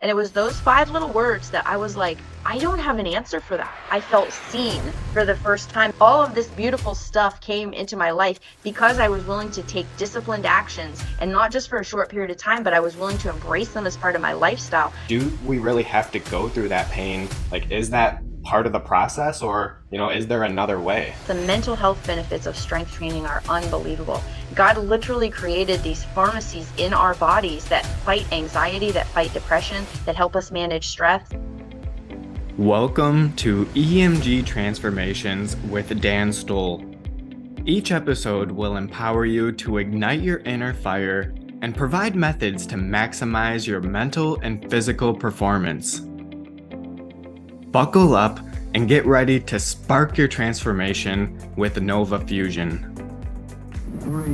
And it was those 5 little words that I was like, I don't have an answer for that. I felt seen for the first time. All of this beautiful stuff came into my life because I was willing to take disciplined actions, and not just for a short period of time, but I was willing to embrace them as part of my lifestyle. Do we really have to go through that pain? Like, is that part of the process, or, is there another way? The mental health benefits of strength training are unbelievable. God literally created these pharmacies in our bodies that fight anxiety, that fight depression, that help us manage stress. Welcome to EMG Transformations with Dan Stoll. Each episode will empower you to ignite your inner fire and provide methods to maximize your mental and physical performance. Buckle up and get ready to spark your transformation with Nova Fusion. 3, 2,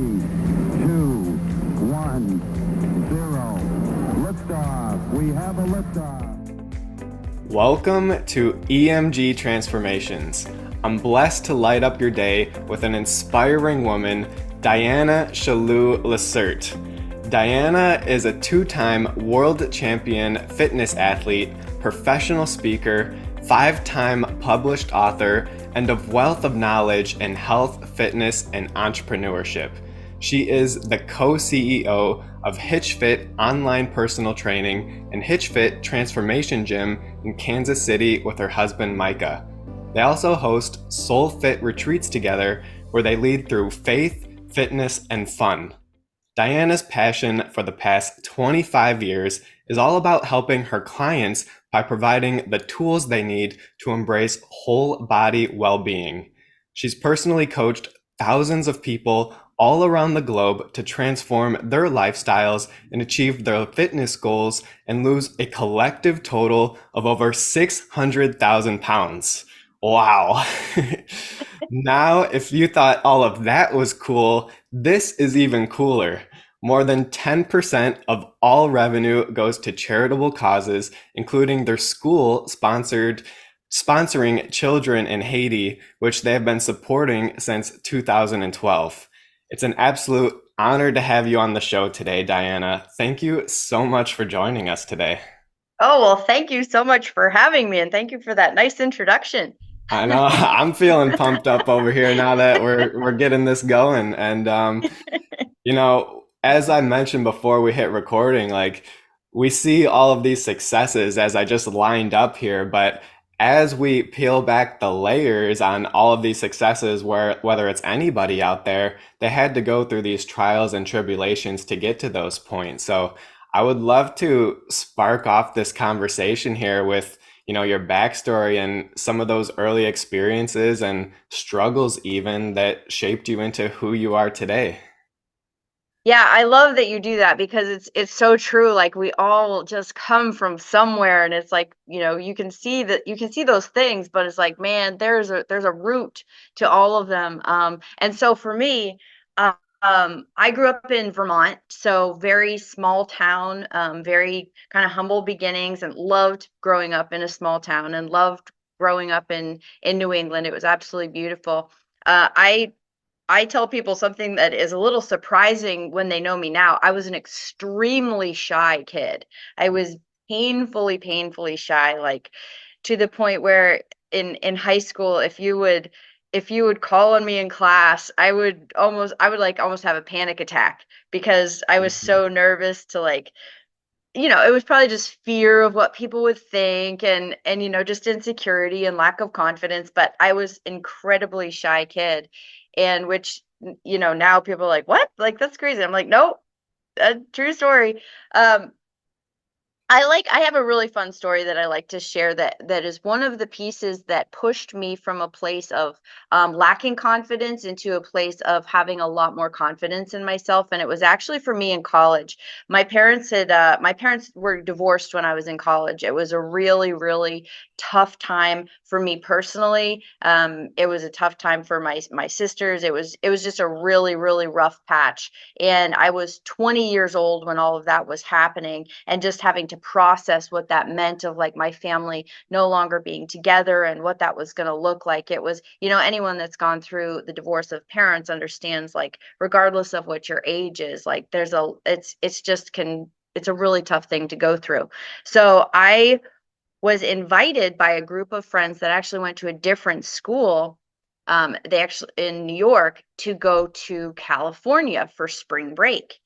1, 0. Liftoff. We have a liftoff. Welcome to EMG Transformations. I'm blessed to light up your day with an inspiring woman, Diana Chaloux Lacerte. Diana is a 2-time world champion fitness athlete, professional speaker, 5-time published author, and a wealth of knowledge in health, fitness, and entrepreneurship. She is the co-CEO of Hitch online personal training and Hitch Transformation Gym in Kansas City with her husband Micah. They also host SoulFIT Retreats together, where they lead through faith, fitness, and fun. Diana's passion for the past 25 years is all about helping her clients by providing the tools they need to embrace whole body well-being. She's personally coached thousands of people all around the globe to transform their lifestyles and achieve their fitness goals and lose a collective total of over 600,000 pounds. Wow. Now, if you thought all of that was cool, this is even cooler. More than 10% of all revenue goes to charitable causes, including their school sponsoring children in Haiti, which they have been supporting since 2012. It's an absolute honor to have you on the show today, Diana. Thank you so much for joining us today. Oh, well, thank you so much for having me, and thank you for that nice introduction. I know I'm feeling pumped up over here now that we're getting this going. And as I mentioned before we hit recording, like, we see all of these successes as I just lined up here, but as we peel back the layers on all of these successes, whether it's anybody out there, they had to go through these trials and tribulations to get to those points. So I would love to spark off this conversation here with your backstory and some of those early experiences and struggles even that shaped you into who you are today. Yeah, I love that you do that because it's so true. Like, we all just come from somewhere, and it's like, you can see those things, but it's like, man, there's a root to all of them. And so for me, I grew up in Vermont, so very small town, very kind of humble beginnings, and loved growing up in a small town, and loved growing up in New England. It was absolutely beautiful. I tell people something that is a little surprising when they know me now. I was an extremely shy kid. I was painfully shy, like, to the point where in high school, if you would call on me in class, I would have a panic attack because I was Mhm. so nervous to, like, it was probably just fear of what people would think, and just insecurity and lack of confidence. But I was incredibly shy kid, and which, now people are like, what, like, that's crazy. I'm like, no, true story. um I have a really fun story that I like to share, that is one of the pieces that pushed me from a place of lacking confidence into a place of having a lot more confidence in myself. And it was actually for me in college. My parents were divorced when I was in college. It was a really tough time for me personally. It was a tough time for my sisters. It was just a really rough patch, and I was 20 years old when all of that was happening, and just having to process what that meant of, like, my family no longer being together and what that was going to look like. It was, anyone that's gone through the divorce of parents understands, like, regardless of what your age is, like, it's just can it's a really tough thing to go through. So I was invited by a group of friends that actually went to a different school. They actually in New York to go to California for spring break.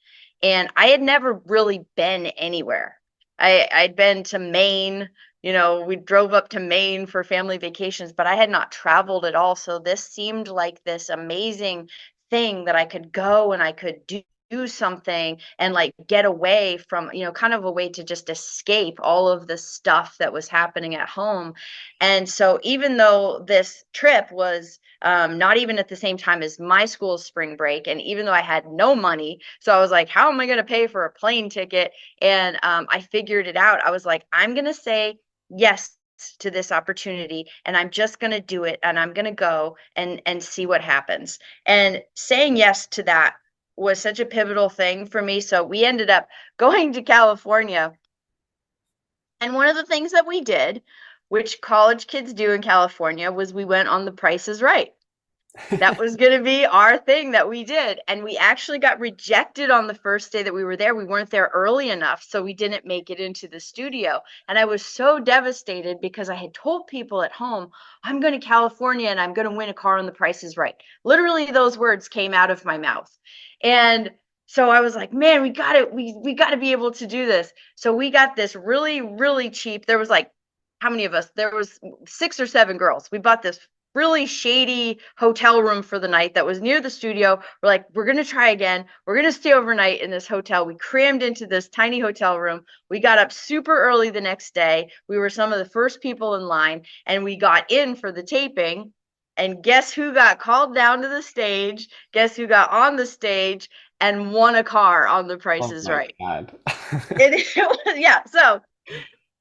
And I had never really been anywhere. I'd been to Maine, we drove up to Maine for family vacations, but I had not traveled at all. So this seemed like this amazing thing that I could go and I could do something and like get away from, kind of a way to just escape all of the stuff that was happening at home. And so even though this trip was not even at the same time as my school's spring break, and even though I had no money, so I was like, how am I going to pay for a plane ticket? And I figured it out. I was like, I'm going to say yes to this opportunity, and I'm just going to do it, and I'm going to go and see what happens. And saying yes to that was such a pivotal thing for me. So we ended up going to California. And one of the things that we did, which college kids do in California, was we went on The Price is Right. That was going to be our thing that we did. And we actually got rejected on the first day that we were there. We weren't there early enough, so we didn't make it into the studio. And I was so devastated because I had told people at home, I'm going to California and I'm going to win a car on The Price is Right. Literally, those words came out of my mouth. And so I was like, man, we got it. We got to be able to do this. So we got this really, really cheap. There was like, how many of us? There was 6 or 7 girls. We bought this really shady hotel room for the night that was near the studio. We're like, we're going to try again. We're going to stay overnight in this hotel. We crammed into this tiny hotel room. We got up super early the next day. We were some of the first people in line, and we got in for the taping. And guess who got called down to the stage? Guess who got on the stage and won a car on The Price Oh is my Right? God. Yeah. So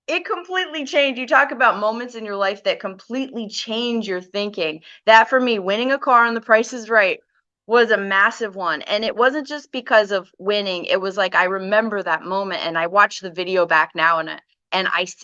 it completely changed. You talk about moments in your life that completely change your thinking. That for me, winning a car on The Price is Right was a massive one. And it wasn't just because of winning. It was like I remember that moment, and I watch the video back now, and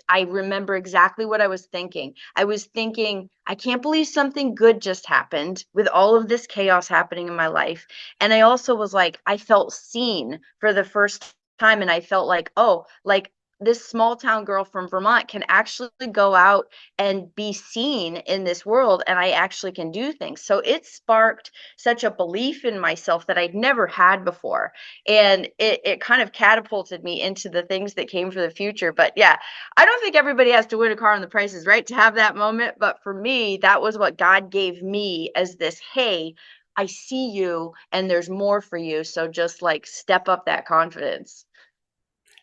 I remember exactly what I was thinking. I was thinking, I can't believe something good just happened with all of this chaos happening in my life. And I also was like, I felt seen for the first time, and I felt like, oh, like this small town girl from Vermont can actually go out and be seen in this world, and I actually can do things. So it sparked such a belief in myself that I'd never had before. And it kind of catapulted me into the things that came for the future. But yeah, I don't think everybody has to win a car on The Price is Right to have that moment. But for me, that was what God gave me as this, hey, I see you and there's more for you. So just like step up that confidence.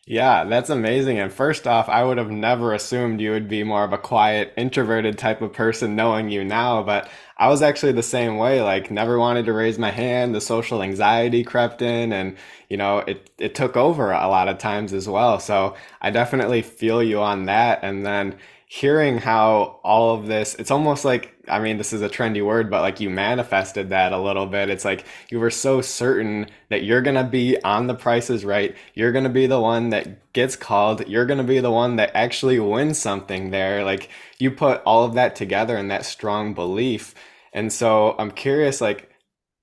Yeah, that's amazing. And first off, I would have never assumed you would be more of a quiet, introverted type of person knowing you now, but I was actually the same way, like never wanted to raise my hand. The social anxiety crept in and, it took over a lot of times as well. So I definitely feel you on that. And then hearing how all of this, it's almost like, I mean, this is a trendy word, but like you manifested that a little bit. It's like you were so certain that you're gonna be on The Price is Right. You're gonna be the one that gets called. You're gonna be the one that actually wins something there. Like you put all of that together in that strong belief. And so I'm curious, like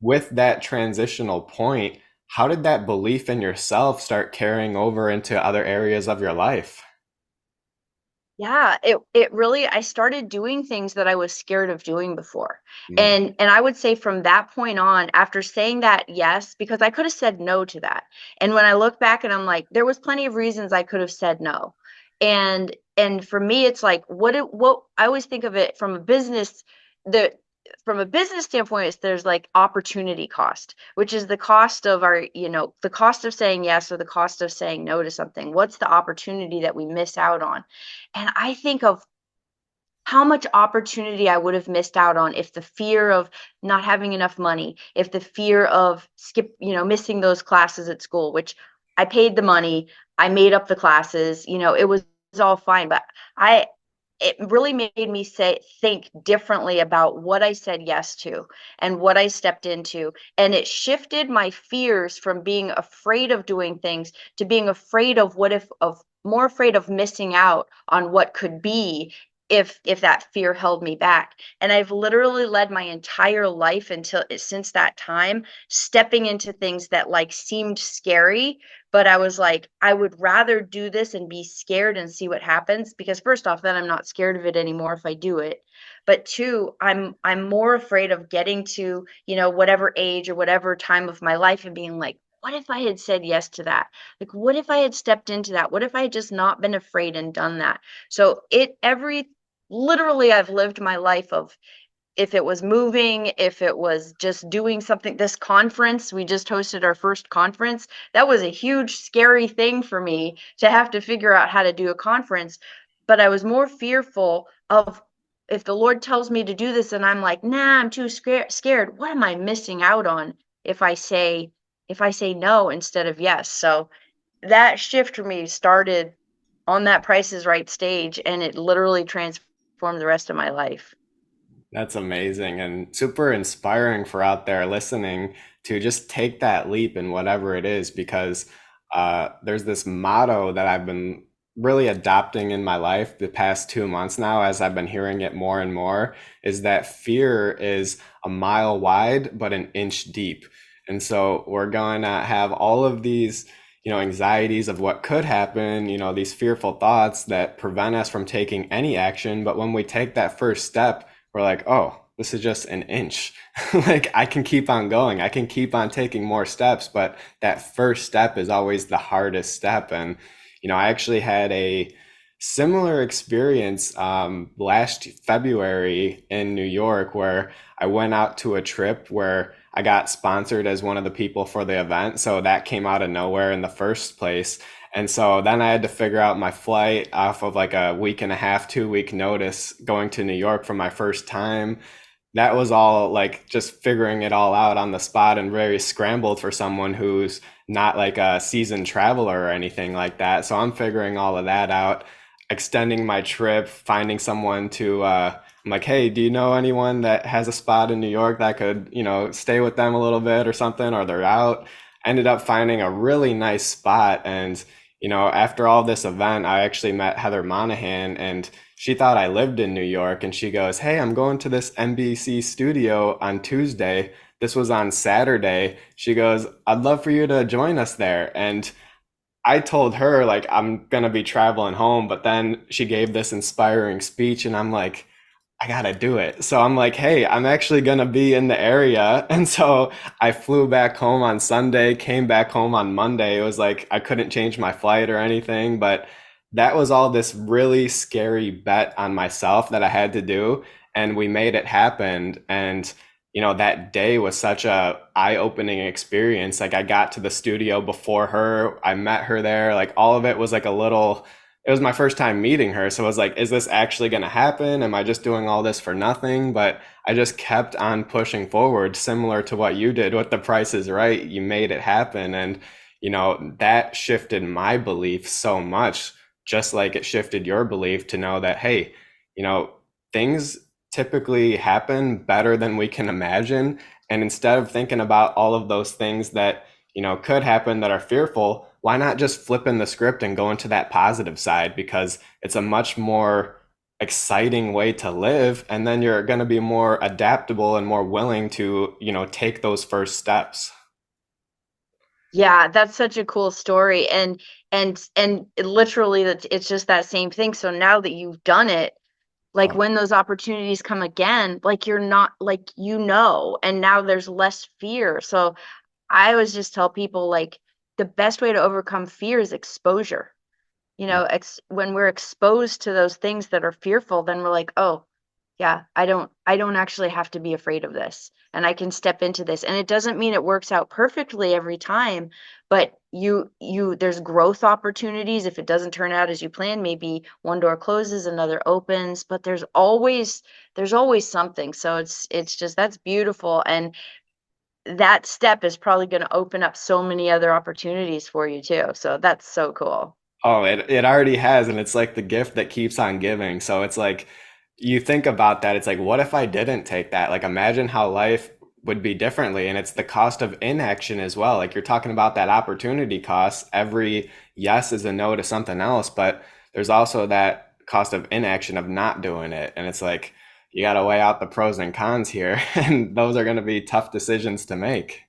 with that transitional point, how did that belief in yourself start carrying over into other areas of your life? Yeah, it really I started doing things that I was scared of doing before. Mm. And I would say from that point on, after saying that yes, because I could have said no to that. And when I look back and I'm like, there was plenty of reasons I could have said no. And for me, it's like what I always think of it from a business, the from a business standpoint, is there's like opportunity cost, which is the cost of the cost of saying yes or the cost of saying no to something. What's the opportunity that we miss out on? And I think of how much opportunity I would have missed out on if the fear of not having enough money, if the fear of missing those classes at school, which I paid the money, I made up the classes, it was all fine. But I it really made me think differently about what I said yes to and what I stepped into. And it shifted my fears from being afraid of doing things to being afraid of what if of more afraid of missing out on what could be if that fear held me back. And I've literally led my entire life until since that time, stepping into things that like seemed scary, but I was like, I would rather do this and be scared and see what happens, because first off, then I'm not scared of it anymore if I do it. But two, I'm more afraid of getting to, whatever age or whatever time of my life and being like, what if I had said yes to that? Like, what if I had stepped into that? What if I had just not been afraid and done that? So literally, I've lived my life of, if it was moving, if it was just doing something. This conference, we just hosted our first conference. That was a huge, scary thing for me to have to figure out how to do a conference. But I was more fearful of, if the Lord tells me to do this and I'm like, nah, I'm too scared. What am I missing out on if I say no instead of yes? So that shift for me started on that Price is Right stage, and it literally transformed the rest of my life. That's amazing and super inspiring for out there listening to just take that leap in whatever it is, because there's this motto that I've been really adopting in my life the past 2 months now, as I've been hearing it more and more, is that fear is a mile wide but an inch deep. And so we're going to have all of these, anxieties of what could happen, these fearful thoughts that prevent us from taking any action. But when we take that first step, we're like, oh, this is just an inch. Like, I can keep on going. I can keep on taking more steps, but that first step is always the hardest step. And, I actually had a similar experience last February in New York, where I went out to a trip where I got sponsored as one of the people for the event. So that came out of nowhere in the first place. And so then I had to figure out my flight off of like a week and a half, 2 week notice going to New York for my first time. That was all like just figuring it all out on the spot, and very scrambled for someone who's not like a seasoned traveler or anything like that. So I'm figuring all of that out, extending my trip, finding someone to, I'm like, hey, do you know anyone that has a spot in New York that I could, stay with them a little bit or something, or they're out? Ended up finding a really nice spot. And, after all this event, I actually met Heather Monahan, and she thought I lived in New York. And she goes, hey, I'm going to this NBC studio on Tuesday. This was on Saturday. She goes, I'd love for you to join us there. And I told her, like, I'm going to be traveling home. But then she gave this inspiring speech, and I'm like, I gotta do it. So I'm like, hey, I'm actually gonna be in the area. And so I flew back home on Sunday, came back home on Monday. It was like I couldn't change my flight or anything, but that was all this really scary bet on myself that I had to do. And we made it happen. And that day was such a eye-opening experience. Like, I got to the studio before her, I met her there. Like, all of it was like a little, it was my first time meeting her. So I was like, is this actually going to happen? Am I just doing all this for nothing? But I just kept on pushing forward, similar to what you did with The Price is Right. You made it happen. And, that shifted my belief so much, just like it shifted your belief to know that, hey, things typically happen better than we can imagine. And instead of thinking about all of those things that, could happen that are fearful, why not just flip in the script and go into that positive side? Because it's a much more exciting way to live. And then you're going to be more adaptable and more willing to, take those first steps. Yeah, that's such a cool story. And literally, it's just that same thing. So now that you've done it, like when those opportunities come again, like you're not like, and now there's less fear. So I always just tell people, like, the best way to overcome fear is exposure. When we're exposed to those things that are fearful, then we're like, oh, yeah, I don't actually have to be afraid of this, and I can step into this. And it doesn't mean it works out perfectly every time, but there's growth opportunities. If it doesn't turn out as you plan, maybe one door closes, another opens, but there's always something. So it's just, that's beautiful. And that step is probably going to open up so many other opportunities for you too. So that's so cool. Oh, it already has, and it's like the gift that keeps on giving. So it's like, you think about that, it's like, what if I didn't take that? Like, imagine how life would be differently. And it's the cost of inaction as well. Like, you're talking about that opportunity cost. Every yes is a no to something else, but there's also that cost of inaction of not doing it. And it's like, you got to weigh out the pros and cons here. And those are going to be tough decisions to make.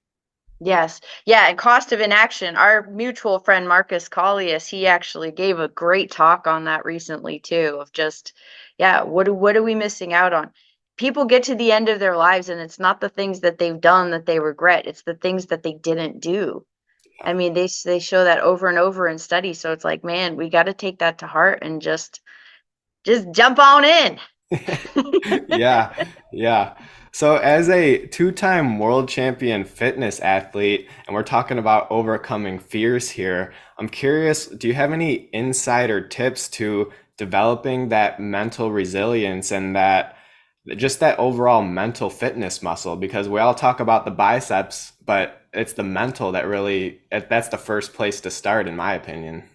Yes. Yeah, and cost of inaction. Our mutual friend Marcus Collius, he actually gave a great talk on that recently too, of just, yeah, what are we missing out on? People get to the end of their lives and it's not the things that they've done that they regret. It's the things that they didn't do. I mean, they show that over and over in studies. So it's like, man, we got to take that to heart and just jump on in. Yeah, yeah. So, as a two-time world champion fitness athlete, and we're talking about overcoming fears here, I'm curious, do you have any insider tips to developing that mental resilience and that just that overall mental fitness muscle? Because we all talk about the biceps, but it's the mental that really, that's the first place to start, in my opinion.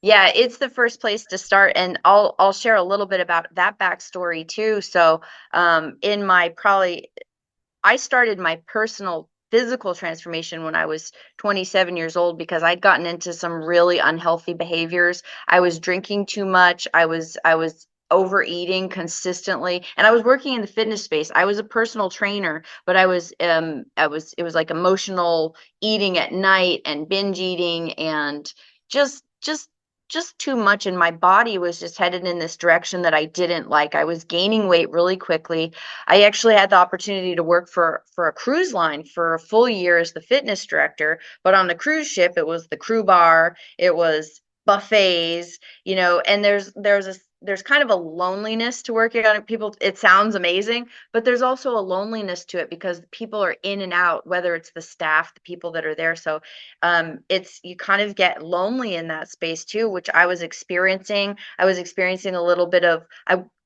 Yeah, it's the first place to start, and I'll share a little bit about that backstory too. So, in my probably I started my personal physical transformation when I was 27 years old because I'd gotten into some really unhealthy behaviors. I was drinking too much. I was overeating consistently, and I was working in the fitness space. I was a personal trainer, but I was it was like emotional eating at night and binge eating and just just just too much, and my body was just headed in this direction that I didn't like. I was gaining weight really quickly. I actually had the opportunity to work for a cruise line for a full year as the fitness director, but on the cruise ship, it was the crew bar, it was buffets, and there's kind of a loneliness to working on it. People, it sounds amazing, but there's also a loneliness to it because people are in and out, whether it's the staff, the people that are there. So it's you kind of get lonely in that space too, which I was experiencing. I was experiencing a little bit of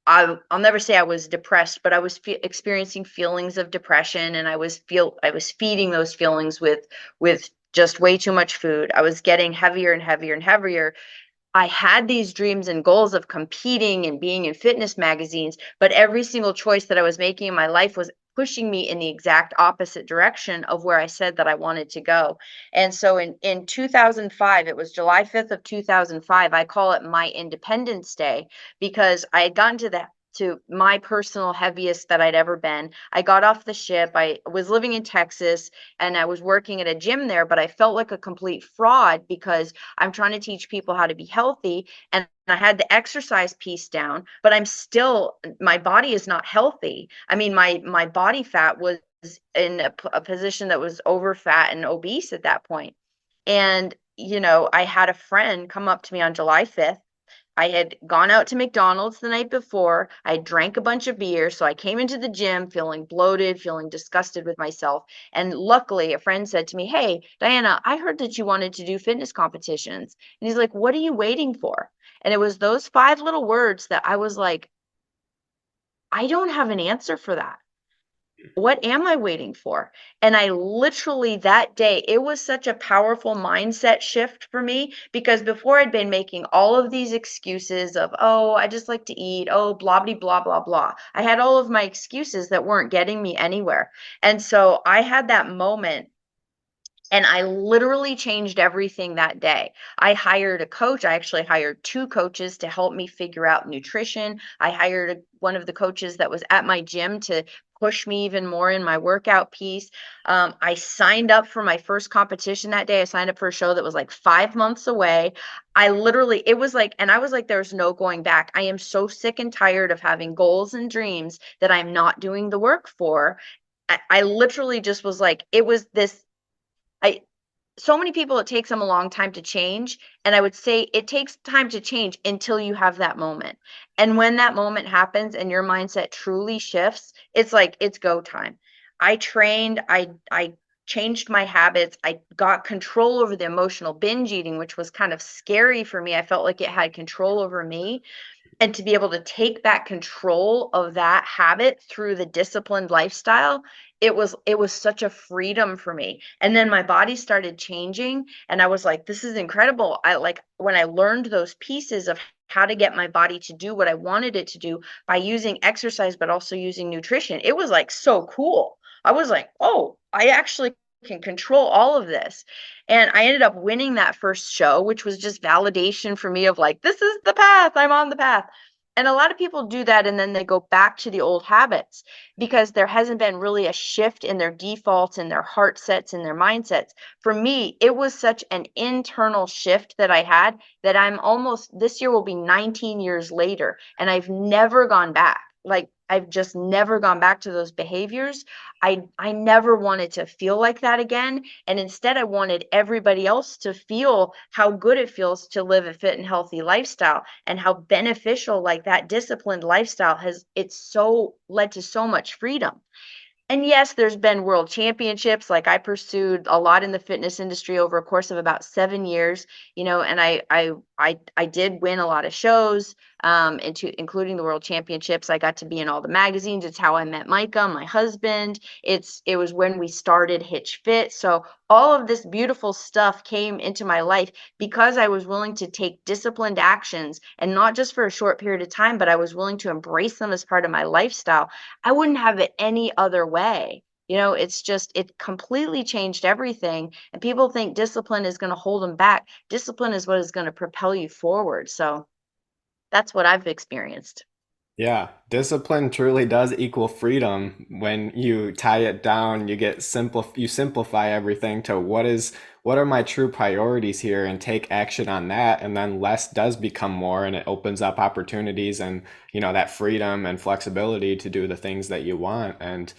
I'll never say I was depressed, but I was experiencing feelings of depression, and I was feeding those feelings with just way too much food. I was getting heavier and heavier and heavier. I had these dreams and goals of competing and being in fitness magazines, but every single choice that I was making in my life was pushing me in the exact opposite direction of where I said that I wanted to go. And so in 2005, it was July 5th of 2005, I call it my Independence Day because I had gotten to my personal heaviest that I'd ever been. I got off the ship. I was living in Texas and I was working at a gym there, but I felt like a complete fraud because I'm trying to teach people how to be healthy, and I had the exercise piece down, but my body is not healthy. I mean, my body fat was in a position that was over fat and obese at that point. And I had a friend come up to me on July 5th. I had gone out to McDonald's the night before. I drank a bunch of beer. So I came into the gym feeling bloated, feeling disgusted with myself. And luckily, a friend said to me, "Hey, Diana, I heard that you wanted to do fitness competitions." And he's like, "What are you waiting for?" And it was those five little words that I was like, I don't have an answer for that. What am I waiting for? And I literally that day, it was such a powerful mindset shift for me because before I'd been making all of these excuses of, oh, I just like to eat, oh, blah, blah, blah, blah, blah. I had all of my excuses that weren't getting me anywhere. And so I had that moment and I literally changed everything that day. I hired a coach. I actually hired two coaches to help me figure out nutrition. I hired one of the coaches that was at my gym to push me even more in my workout piece. I signed up for my first competition that day. I signed up for a show that was like 5 months away. It was like, and I was like, there's no going back. I am so sick and tired of having goals and dreams that I'm not doing the work for. I literally just was like, it was this. I so many people, it takes them a long time to change, and I would say it takes time to change until you have that moment. And when that moment happens and your mindset truly shifts, it's like it's go time. I trained, I changed my habits. I got control over the emotional binge eating, which was kind of scary for me. I felt like it had control over me, and to be able to take back control of that habit through the disciplined lifestyle, it was such a freedom for me. And then my body started changing and I was like, this is incredible. I like when I learned those pieces of how to get my body to do what I wanted it to do by using exercise but also using nutrition, it was like so cool. I was like, oh, I actually can control all of this. And I ended up winning that first show, which was just validation for me of like, this is the path, I'm on the path. And a lot of people do that and then they go back to the old habits because there hasn't been really a shift in their defaults and their heart sets and their mindsets. For me, it was such an internal shift that I had that I'm almost, this year will be 19 years later, and I've never gone back. Like, I've just never gone back to those behaviors. I never wanted to feel like that again. And instead, I wanted everybody else to feel how good it feels to live a fit and healthy lifestyle, and how beneficial like that disciplined lifestyle has, it's so led to so much freedom. And yes, there's been world championships. Like, I pursued a lot in the fitness industry over a course of about 7 years, and I did win a lot of shows, including the world championships. I got to be in all the magazines. It's how I met Micah, my husband. It was when we started Hitch Fit. So all of this beautiful stuff came into my life because I was willing to take disciplined actions, and not just for a short period of time, but I was willing to embrace them as part of my lifestyle. I wouldn't have it any other way. It's just, it completely changed everything. And people think discipline is going to hold them back. Discipline is what is going to propel you forward. So that's what I've experienced. Yeah, discipline truly does equal freedom. When you tie it down, you simplify everything to what are my true priorities here, and take action on that, and then less does become more, and it opens up opportunities and that freedom and flexibility to do the things that you want. And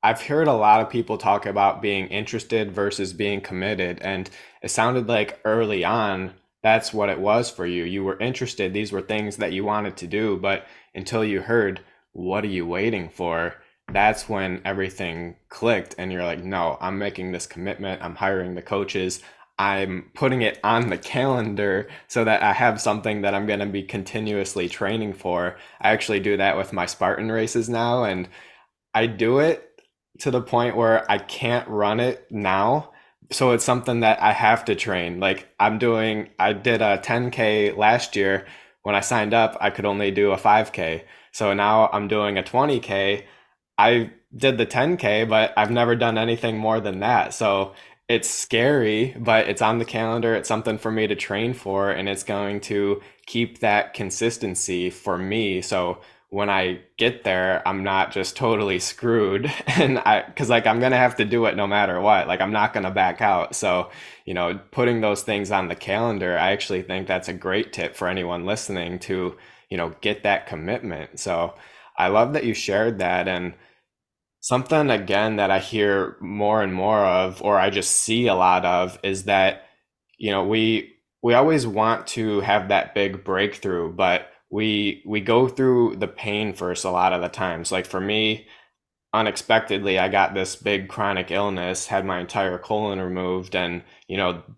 I've heard a lot of people talk about being interested versus being committed, and it sounded like early on that's what it was for you. You were interested, these were things that you wanted to do, but until you heard, what are you waiting for? That's when everything clicked, and you're like, no, I'm making this commitment. I'm hiring the coaches. I'm putting it on the calendar so that I have something that I'm going to be continuously training for. I actually do that with my Spartan races now, and I do it to the point where I can't run it now. So it's something that I have to train. Like, I did a 10K last year. When I signed up, I could only do a 5K. So now I'm doing a 20K. I did the 10K, but I've never done anything more than that. So it's scary, but it's on the calendar. It's something for me to train for, and it's going to keep that consistency for me. So when I get there, I'm not just totally screwed. Cause like I'm gonna have to do it no matter what. Like, I'm not gonna back out. So, putting those things on the calendar, I actually think that's a great tip for anyone listening to, get that commitment. So I love that you shared that. And something again that I hear more and more of, or I just see a lot of, is that, we always want to have that big breakthrough, but we go through the pain first a lot of the times. Like for me, unexpectedly, I got this big chronic illness, had my entire colon removed, and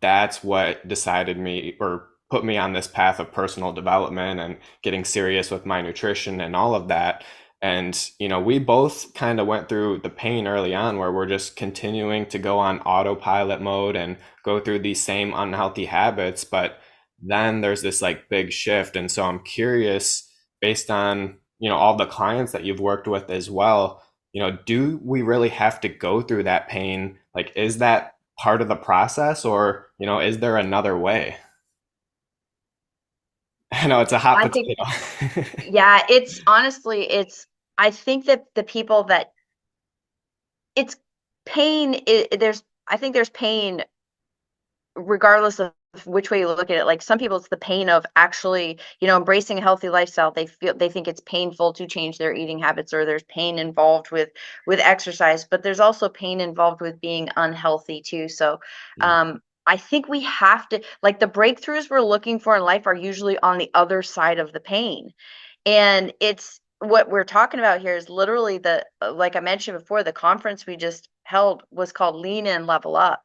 that's what decided me, or put me on this path of personal development and getting serious with my nutrition and all of that. And we both kind of went through the pain early on, where we're just continuing to go on autopilot mode and go through these same unhealthy habits. But then there's this like big shift. And so I'm curious, based on all the clients that you've worked with as well, do we really have to go through that pain? Like, is that part of the process, or, is there another way? I know it's a hot I think, potato. yeah, it's honestly, I think that the people that it's pain, I think there's pain regardless of which way you look at it. Like, some people, it's the pain of actually, embracing a healthy lifestyle. They think it's painful to change their eating habits, or there's pain involved with exercise, but there's also pain involved with being unhealthy too. So I think we have to, like, the breakthroughs we're looking for in life are usually on the other side of the pain. And it's what we're talking about here is literally like I mentioned before, the conference we just held was called Lean In Level Up.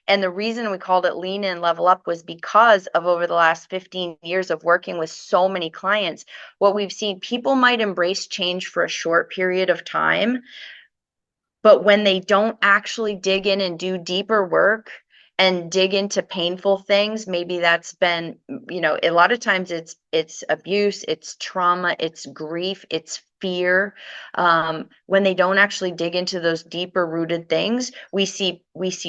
And the reason we called it Lean In Level Up was because of over the last 15 years of working with so many clients. What we've seen, people might embrace change for a short period of time, but when they don't actually dig in and do deeper work and dig into painful things, maybe that's been, a lot of times it's abuse, it's trauma, it's grief, it's fear, when they don't actually dig into those deeper rooted things, we see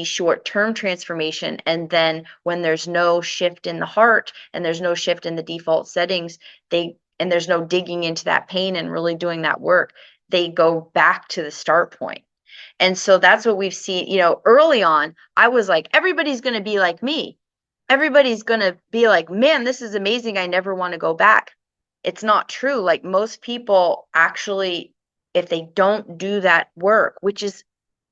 short-term transformation. And then when there's no shift in the heart and there's no shift in the default settings, and there's no digging into that pain and really doing that work, they go back to the start point. And so that's what we've seen, early on. I was like, everybody's going to be like me. Everybody's going to be like, man, this is amazing. I never want to go back. It's not true. Like, most people actually, if they don't do that work, which is,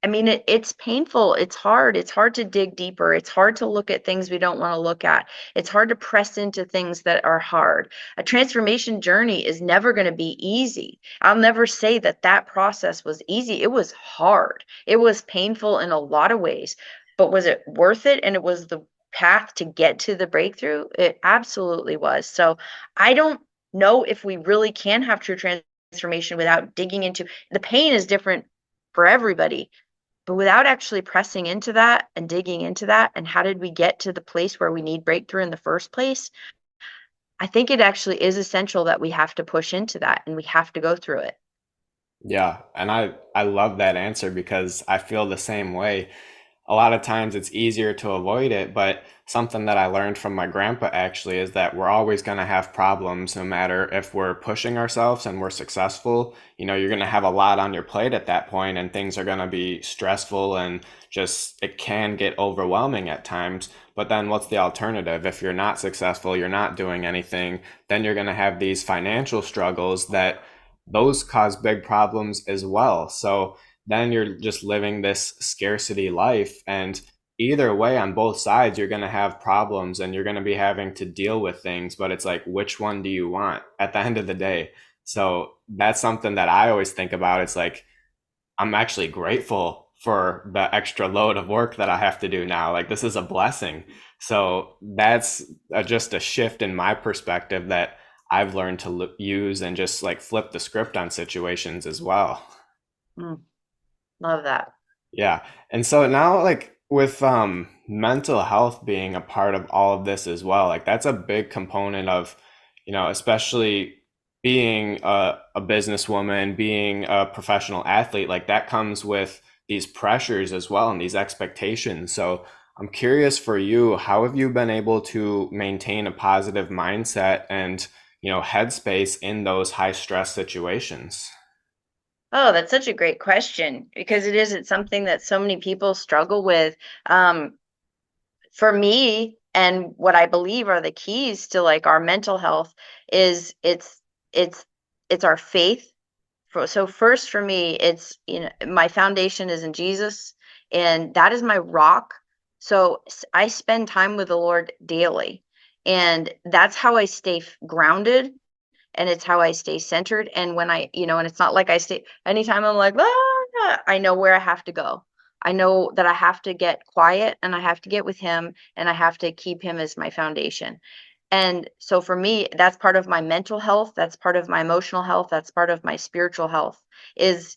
I mean, it's painful. It's hard. It's hard to dig deeper. It's hard to look at things we don't want to look at. It's hard to press into things that are hard. A transformation journey is never going to be easy. I'll never say that that process was easy. It was hard. It was painful in a lot of ways, but was it worth it? And it was the path to get to the breakthrough. It absolutely was. So I don't know if we really can have true transformation without digging into the pain. Is different for everybody, but without actually pressing into that and digging into that, and how did we get to the place where we need breakthrough in the first place? I think it actually is essential that we have to push into that and we have to go through it. Yeah, and I love that answer because I feel the same way. A lot of times it's easier to avoid it, but something that I learned from my grandpa actually is that we're always going to have problems no matter if we're pushing ourselves and we're successful. You're going to have a lot on your plate at that point, and things are going to be stressful, and just it can get overwhelming at times. But then what's the alternative? If you're not successful, you're not doing anything, then you're going to have these financial struggles that those cause big problems as well. So then you're just living this scarcity life. And either way, on both sides, you're going to have problems and you're going to be having to deal with things. But it's like, which one do you want at the end of the day? So that's something that I always think about. It's like, I'm actually grateful for the extra load of work that I have to do now. Like, this is a blessing. So that's just a shift in my perspective that I've learned to use and just like flip the script on situations as well. Mm, love that. Yeah. And so now, like, with mental health being a part of all of this as well, like that's a big component of, especially being a businesswoman, being a professional athlete, like that comes with these pressures as well and these expectations. So I'm curious for you, how have you been able to maintain a positive mindset and, headspace in those high stress situations? Oh, that's such a great question, because it's something that so many people struggle with. Um, for me, and what I believe are the keys to like our mental health, is it's it's our faith. So first for me, it's, my foundation is in Jesus, and that is my rock. So I spend time with the Lord daily, and that's how I stay grounded, and it's how I stay centered. And when and it's not like I stay anytime I'm like, ah, I know where I have to go. I know that I have to get quiet and I have to get with him and I have to keep him as my foundation. And so for me, that's part of my mental health, that's part of my emotional health, that's part of my spiritual health, is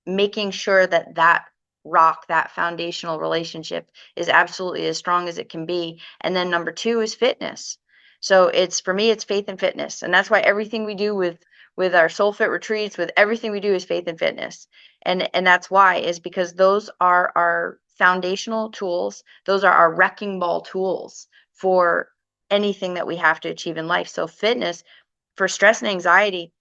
making sure that that rock, that foundational relationship is absolutely as strong as it can be. And then number 2 is fitness. So it's, for me, it's faith and fitness. And that's why everything we do with our SoulFIT retreats, with everything we do, is faith and fitness. And that's why, is because those are our foundational tools. Those are our wrecking ball tools for anything that we have to achieve in life. So fitness for stress and anxiety,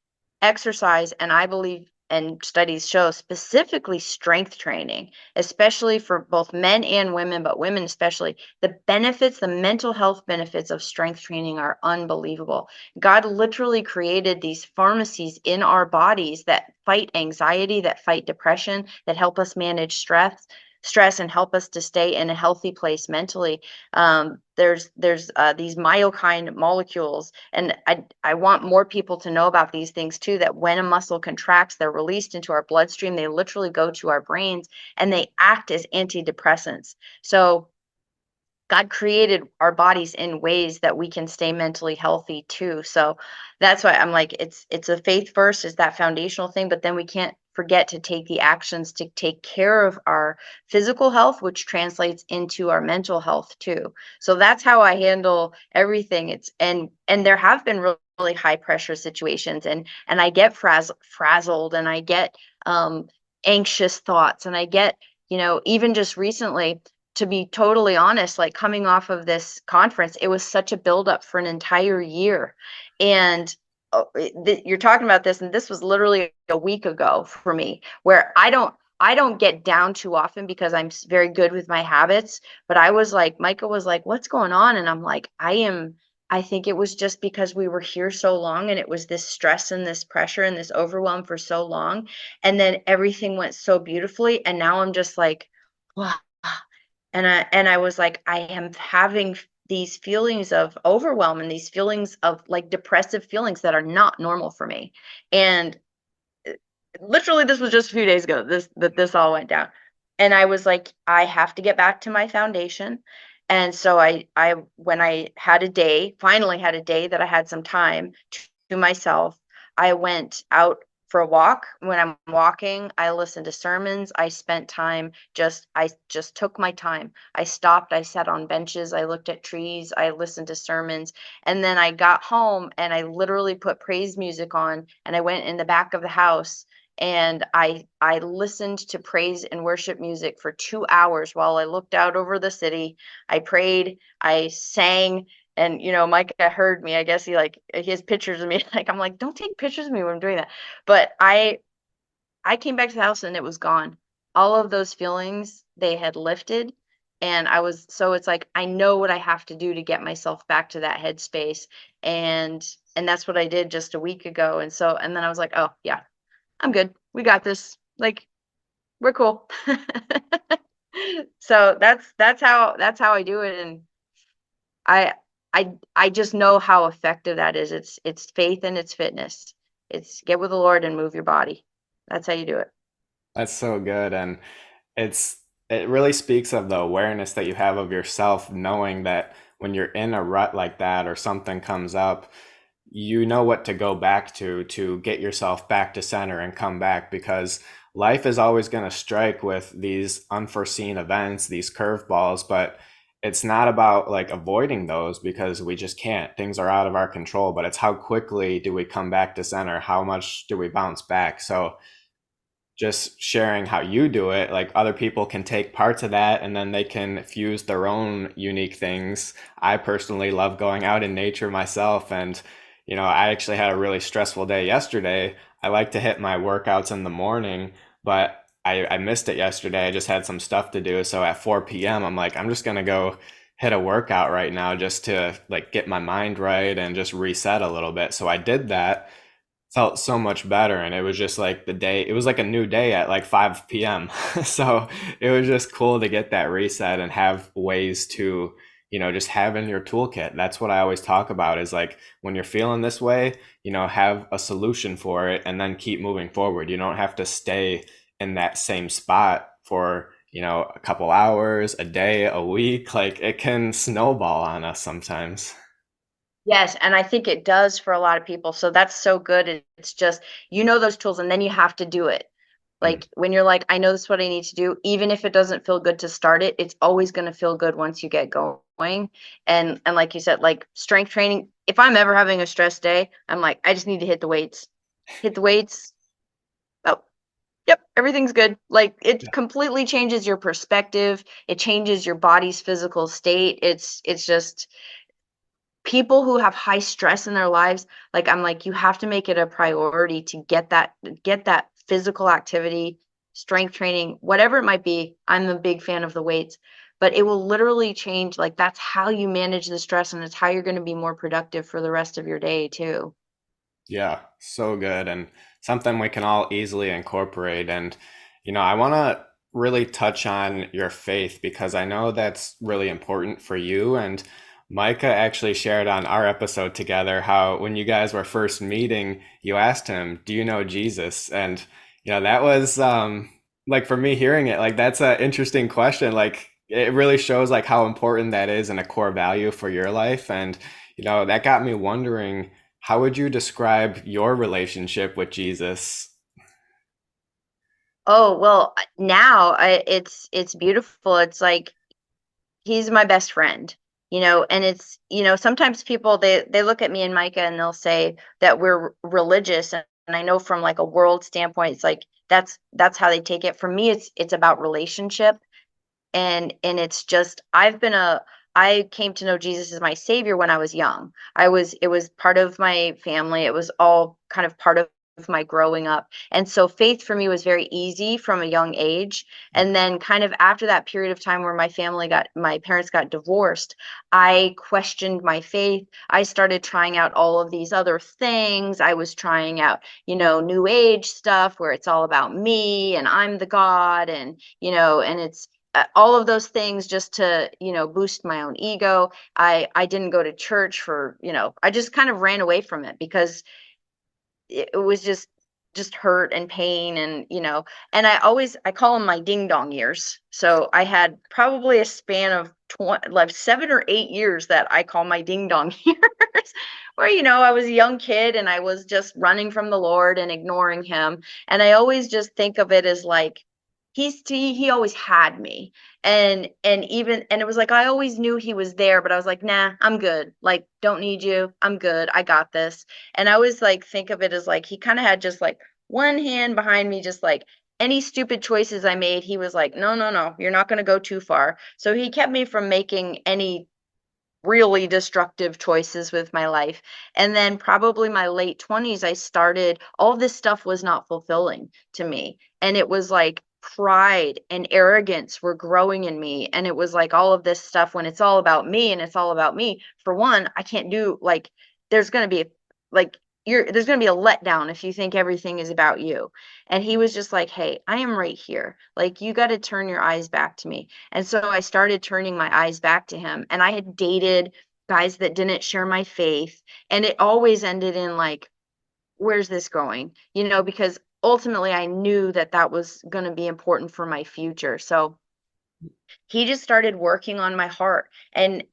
exercise, and I believe, and studies show, specifically strength training, especially for both men and women, but women especially, the benefits, the mental health benefits of strength training are unbelievable. God literally created these pharmacies in our bodies that fight anxiety, that fight depression, that help us manage stress and help us to stay in a healthy place mentally. There's these myokine molecules, and I want more people to know about these things too, that when a muscle contracts, they're released into our bloodstream, they literally go to our brains, and they act as antidepressants. So God created our bodies in ways that we can stay mentally healthy too. So that's why I'm like, it's a faith first, is that foundational thing, but then we can't forget to take the actions to take care of our physical health, which translates into our mental health too. So that's how I handle everything. And there have been really really high pressure situations, and I get frazzled, and I get um anxious thoughts, and I get, even just recently, to be totally honest, like coming off of this conference, it was such a buildup for an entire year. And you're talking about this, and this was literally a week ago for me, where I don't get down too often because I'm very good with my habits. But I was like, Micah was like, "What's going on?" And I'm like, I think it was just because we were here so long, and it was this stress and this pressure and this overwhelm for so long. And then everything went so beautifully. And now I'm just like, wow. And I was like, I am having these feelings of overwhelm and these feelings of like depressive feelings that are not normal for me. And literally this was just a few days ago this all went down. And I was like, I have to get back to my foundation. And so I when I had a day, finally had a day that I had some time to myself, I went out for a walk. When I'm walking, I listened to sermons. I just took my time. I stopped, I sat on benches, I looked at trees, I listened to sermons. And then I got home and I literally put praise music on, and I went in the back of the house, and I listened to praise and worship music for 2 hours while I looked out over the city. I prayed, I sang, and Micah heard me. I guess he has pictures of me. Like, I'm like, don't take pictures of me when I'm doing that. But I came back to the house and it was gone. All of those feelings, they had lifted. And it's like, I know what I have to do to get myself back to that headspace. And that's what I did just a week ago. And then I was like, oh yeah, I'm good. We got this. Like, we're cool. So that's how I do it. And I just know how effective that is. It's faith and it's fitness. It's get with the Lord and move your body. That's how you do it. That's so good. And it really speaks of the awareness that you have of yourself, knowing that when you're in a rut like that or something comes up, you know what to go back to get yourself back to center and come back, because life is always going to strike with these unforeseen events, these curveballs, but it's not about like avoiding those, because we just can't. Things are out of our control, but it's how quickly do we come back to center? How much do we bounce back? So just sharing how you do it, like other people can take parts of that and then they can fuse their own unique things. I personally love going out in nature myself, and I actually had a really stressful day yesterday. I like to hit my workouts in the morning, but I missed it yesterday. I just had some stuff to do. So at 4 p.m., I'm like, I'm just gonna go hit a workout right now just to like get my mind right and just reset a little bit. So I did that, felt so much better, and it was just like the day, it was like a new day at like 5 p.m. So it was just cool to get that reset and have ways to just have in your toolkit. That's what I always talk about, is like when you're feeling this way, have a solution for it and then keep moving forward. You don't have to stay in that same spot for a couple hours, a day, a week. Like it can snowball on us sometimes. Yes, and I think it does for a lot of people. So that's so good. And it's just, those tools, and then you have to do it. Mm. Like when you're like, I know this is what I need to do, even if it doesn't feel good to start it, it's always going to feel good once you get going. And like you said, like strength training, if I'm ever having a stress day, I'm like, I just need to hit the weights. Hit the weights. Oh, yep, everything's good. Like it completely changes your perspective. It changes your body's physical state. It's just people who have high stress in their lives, like I'm like, you have to make it a priority to get that physical activity, strength training, whatever it might be. I'm a big fan of the weights, but it will literally change. Like that's how you manage the stress, and it's how you're going to be more productive for the rest of your day too. Yeah, so good, and something we can all easily incorporate. And, I want to really touch on your faith, because I know that's really important for you. And Micah actually shared on our episode together how when you guys were first meeting, you asked him, "Do you know Jesus?" And, that was like for me hearing it, like that's an interesting question. Like it really shows like how important that is and a core value for your life. And, that got me wondering, how would you describe your relationship with Jesus? Oh, well, now it's beautiful. It's like he's my best friend. And it's, sometimes people, they look at me and Micah and they'll say that we're religious. And I know from like a world standpoint, it's like that's how they take it. For me, it's about relationship. And it's just, I came to know Jesus as my savior when I was young. It was part of my family. It was all kind of part of my growing up. And so faith for me was very easy from a young age. And then kind of after that period of time where my parents got divorced, I questioned my faith. I started trying out all of these other things. I was trying out, new age stuff where it's all about me and I'm the God, and it's all of those things just to boost my own ego. I didn't go to church for, I just kind of ran away from it because it was just hurt and pain, and I call them my ding dong years. So I had probably a span of 7 or 8 years that I call my ding dong years, where I was a young kid and I was just running from the Lord and ignoring him. And I always just think of it as like he always had me. And it was like I always knew he was there, but I was like, nah, I'm good, like, don't need you, I'm good, I got this. And I always like think of it as like he kind of had just like one hand behind me, just like any stupid choices I made, he was like, no, no, no, you're not going to go too far. So he kept me from making any really destructive choices with my life. And then probably my late 20s, I started, all this stuff was not fulfilling to me. And it was like pride and arrogance were growing in me. And it was like all of this stuff when it's all about me and it's all about me. For one, I can't do like, there's going to be like, there's going to be a letdown if you think everything is about you. And he was just like, hey, I am right here. Like, you got to turn your eyes back to me. And so I started turning my eyes back to him. And I had dated guys that didn't share my faith. And it always ended in like, where's this going? Because ultimately I knew that that was going to be important for my future. So he just started working on my heart and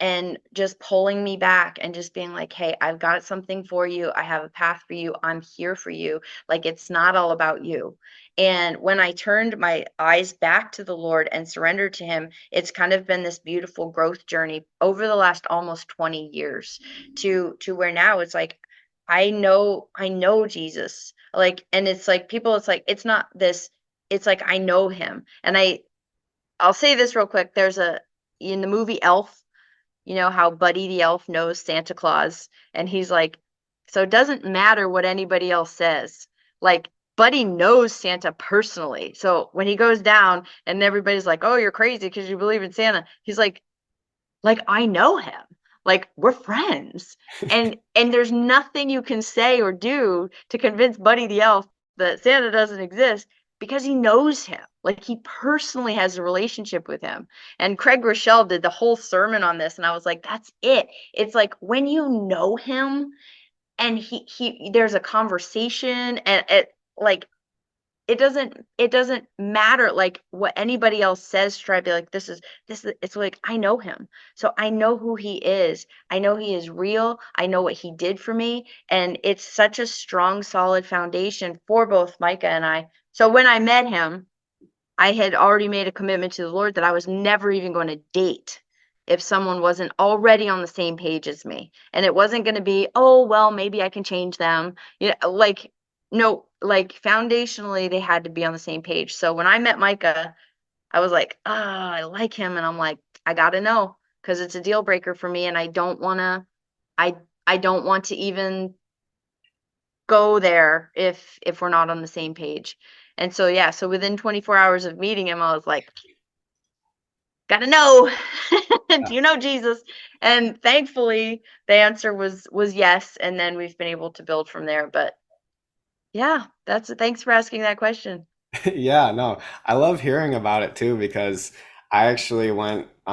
just pulling me back and just being like, hey, I've got something for you, I have a path for you, I'm here for you, like, it's not all about you. And when I turned my eyes back to the Lord and surrendered to him, it's kind of been this beautiful growth journey over the last almost 20 years to where now it's like I know Jesus, like, and it's like people, it's like it's not this, it's like I know him. And I'll say this real quick. In the movie Elf, how Buddy the Elf knows Santa Claus, and he's like, so it doesn't matter what anybody else says. Like, Buddy knows Santa personally. So when he goes down and everybody's like, oh, you're crazy because you believe in Santa, he's like, I know him. Like, we're friends. And there's nothing you can say or do to convince Buddy the Elf that Santa doesn't exist because he knows him. Like, he personally has a relationship with him. And Craig Rochelle did the whole sermon on this, and I was like, that's it. It's like when you know him and he there's a conversation, and it doesn't matter like what anybody else says. Try to be like, this is it's like I know him. So I know who he is. I know he is real. I know what he did for me. And it's such a strong, solid foundation for both Micah and I. So when I met him, I had already made a commitment to the Lord that I was never even going to date if someone wasn't already on the same page as me. And it wasn't going to be, oh, well, maybe I can change them. Like, no, like, foundationally, they had to be on the same page. So when I met Micah, I was like, ah, I like him. And I'm like, I got to know, because it's a deal breaker for me. And I, I don't want to even go there if we're not on the same page. And so, yeah, so within 24 hours of meeting him, I was like, gotta know. Do you know Jesus? And thankfully the answer was yes. And then we've been able to build from there. But yeah, thanks for asking that question. Yeah, no, I love hearing about it too because I'm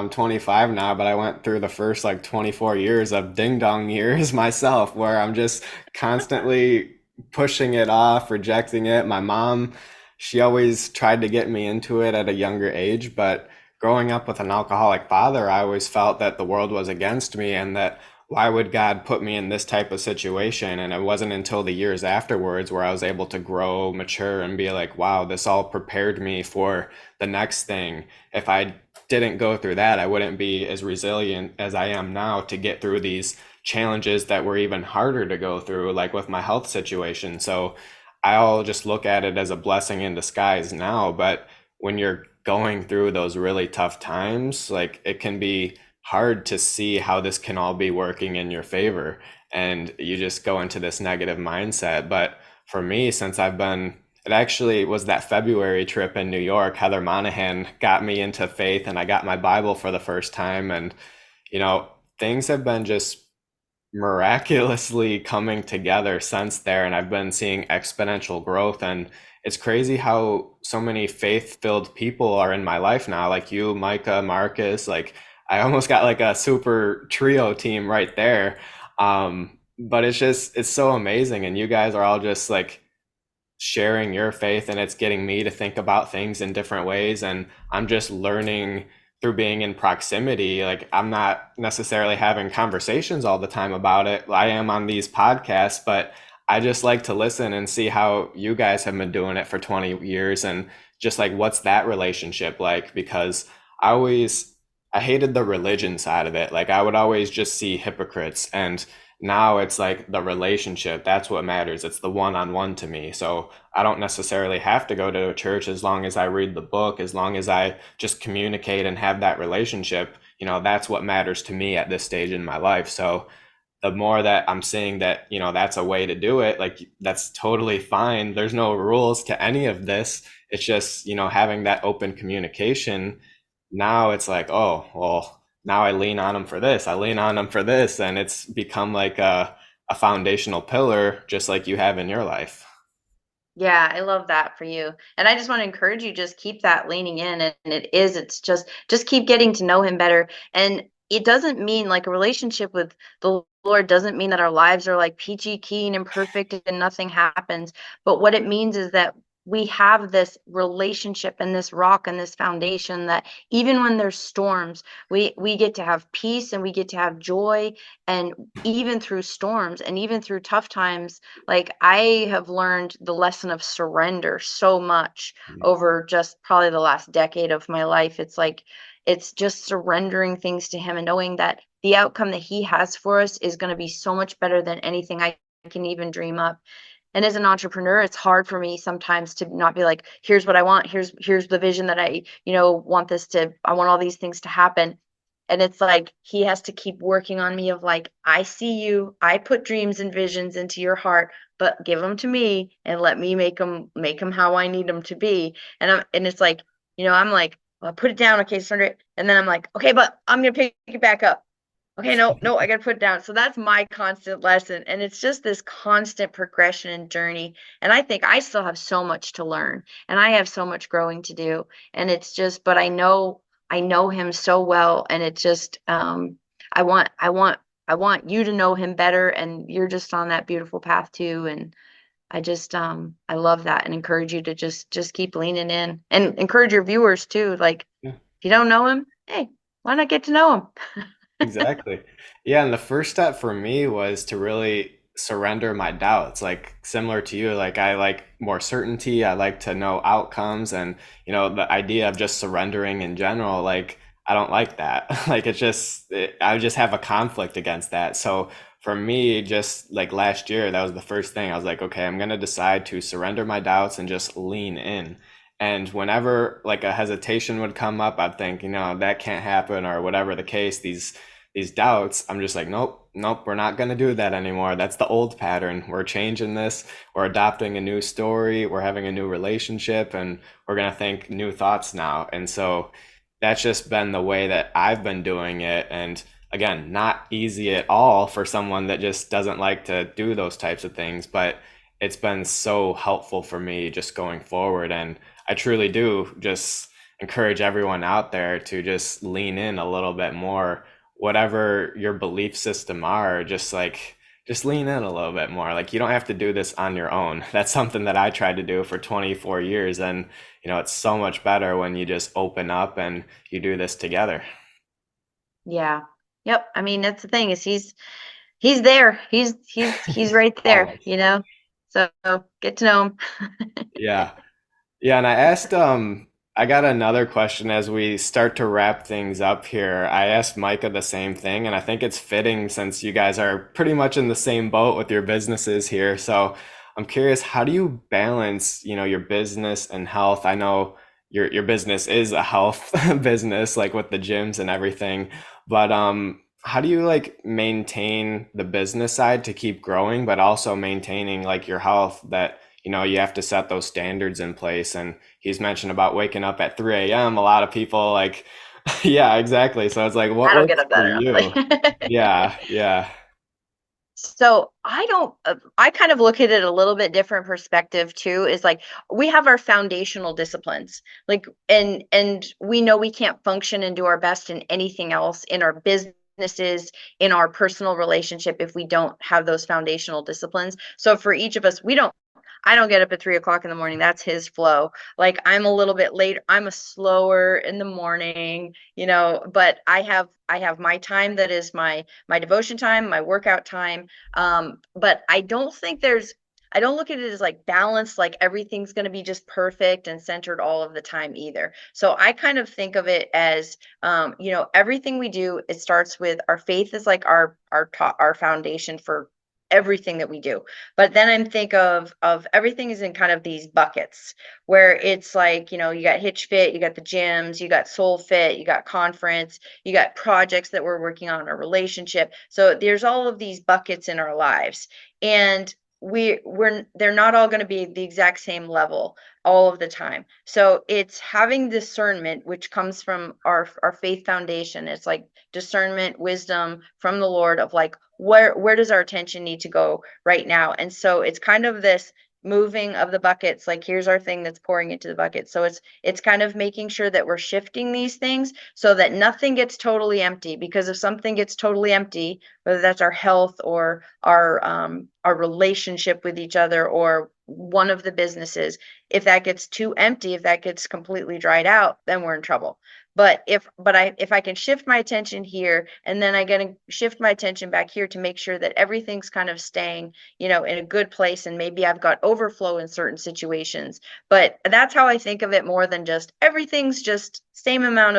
25 now, but I went through the first like 24 years of ding dong years myself, where I'm just constantly pushing it off, rejecting it. My mom, she always tried to get me into it at a younger age, but growing up with an alcoholic father, I always felt that the world was against me and that why would God put me in this type of situation? And it wasn't until the years afterwards where I was able to grow, mature, and be like, wow, this all prepared me for the next thing. If I didn't go through that, I wouldn't be as resilient as I am now to get through these challenges that were even harder to go through, like with my health situation. So I'll just look at it as a blessing in disguise now. But when you're going through those really tough times, like it can be hard to see how this can all be working in your favor. And you just go into this negative mindset. But for me, since it actually was that February trip in New York. Heather Monahan got me into faith and I got my Bible for the first time. And, you know, things have been just miraculously coming together since there. And I've been seeing exponential growth. And it's crazy how so many faith-filled people are in my life now, like you, Micah, Marcus. Like I almost got like a super trio team right there. But it's so amazing. And you guys are all just like sharing your faith, and it's getting me to think about things in different ways, and I'm just learning through being in proximity. Like I'm not necessarily having conversations all the time about it. I am on these podcasts, but I just like to listen and see how you guys have been doing it for 20 years, and just like what's that relationship like, because I always I hated the religion side of it. Like I would always just see hypocrites, and now it's like the relationship, that's what matters. It's the one-on-one to me. So I don't necessarily have to go to a church, as long as I read the book, as long as I just communicate and have that relationship. That's what matters to me at this stage in my life. So the more that I'm seeing that, that's a way to do it, like that's totally fine. There's no rules to any of this. It's just, having that open communication. Now it's like, oh, well, now I lean on them for this. I lean on them for this. And it's become like a foundational pillar, just like you have in your life. Yeah, I love that for you. And I just want to encourage you, just keep that leaning in. And it's just keep getting to know him better. And it doesn't mean, like, a relationship with the Lord doesn't mean that our lives are like peachy keen and perfect and nothing happens. But what it means is that we have this relationship and this rock and this foundation that even when there's storms, we get to have peace and we get to have joy. And even through storms and even through tough times, like, I have learned the lesson of surrender so much over just probably the last decade of my life. It's like, it's just surrendering things to him and knowing that the outcome that he has for us is going to be so much better than anything I can even dream up. And as an entrepreneur, it's hard for me sometimes to not be like, here's what I want, here's the vision that I want all these things to happen. And it's like he has to keep working on me of like, I see you, I put dreams and visions into your heart, but give them to me and let me make them how I need them to be. And it's like, I'm like, well, put it down, okay, surrender it. And then I'm like, okay, but I'm gonna pick it back up. Okay, no, I gotta put it down. So that's my constant lesson. And it's just this constant progression and journey. And I think I still have so much to learn and I have so much growing to do. And it's just, but I know him so well. And it's just I want I want I want you to know him better. And you're just on that beautiful path too. And I love that and encourage you to just keep leaning in and encourage your viewers too. Like, Yeah. if you don't know him, hey, why not get to know him? Exactly. Yeah, and the first step for me was to really surrender my doubts. Like similar to you, like I like more certainty. I like to know outcomes, and the idea of just surrendering in general, like I don't like that. Like I just have a conflict against that. So for me, just like last year, that was the first thing. I was like, okay, I'm gonna decide to surrender my doubts and just lean in. And whenever like a hesitation would come up, I'd think, that can't happen, or whatever the case, these doubts, I'm just like, nope, nope, we're not going to do that anymore. That's the old pattern. We're changing this. We're adopting a new story. We're having a new relationship, and we're going to think new thoughts now. And so that's just been the way that I've been doing it. And again, not easy at all for someone that just doesn't like to do those types of things, but it's been so helpful for me just going forward. And I truly do just encourage everyone out there to just lean in a little bit more, whatever your belief system are, just lean in a little bit more. Like you don't have to do this on your own. That's something that I tried to do for 24 years, and it's so much better when you just open up and you do this together. Yeah. Yep. I mean, that's the thing, is he's there. He's right there, Always. So get to know him. Yeah. Yeah, and I asked I got another question as we start to wrap things up here. I asked Micah the same thing, and I think it's fitting since you guys are pretty much in the same boat with your businesses here. So I'm curious, how do you balance, your business and health? I know your business is a health business, like with the gyms and everything, but how do you like maintain the business side to keep growing, but also maintaining like your health that, you have to set those standards in place and he's mentioned about waking up at 3 a.m. A lot of people like, yeah, exactly. So it's like, what I don't get works up for that you? early. Yeah, yeah. So I don't, I kind of look at it a little bit different perspective too, is like we have our foundational disciplines, like, and we know we can't function and do our best in anything else in our businesses, in our personal relationship if we don't have those foundational disciplines. So for each of us, I don't get up at 3 o'clock in the morning. That's his flow. Like I'm a little bit later. I'm a slower in the morning, but I have my time that is my devotion time, my workout time. But I don't look at it as like balanced, like everything's going to be just perfect and centered all of the time either. So I kind of think of it as, everything we do, it starts with our faith is like our foundation for everything that we do. But then I'm think of everything is in kind of these buckets where it's like, you got Hitch Fit, you got the gyms, you got SoulFIT, you got conference, you got projects that we're working on in our relationship. So there's all of these buckets in our lives. And they're not all going to be the exact same level all of the time. So it's having discernment, which comes from our faith foundation. It's like discernment, wisdom from the Lord of like where does our attention need to go right now? And so it's kind of this moving of the buckets, like here's our thing that's pouring into the bucket. So it's kind of making sure that we're shifting these things so that nothing gets totally empty, because if something gets totally empty, whether that's our health or our relationship with each other or one of the businesses, if that gets too empty, if that gets completely dried out, then we're in trouble. But if I can shift my attention here and then I got to shift my attention back here to make sure that everything's kind of staying, in a good place, and maybe I've got overflow in certain situations. But that's how I think of it, more than just everything's just same amount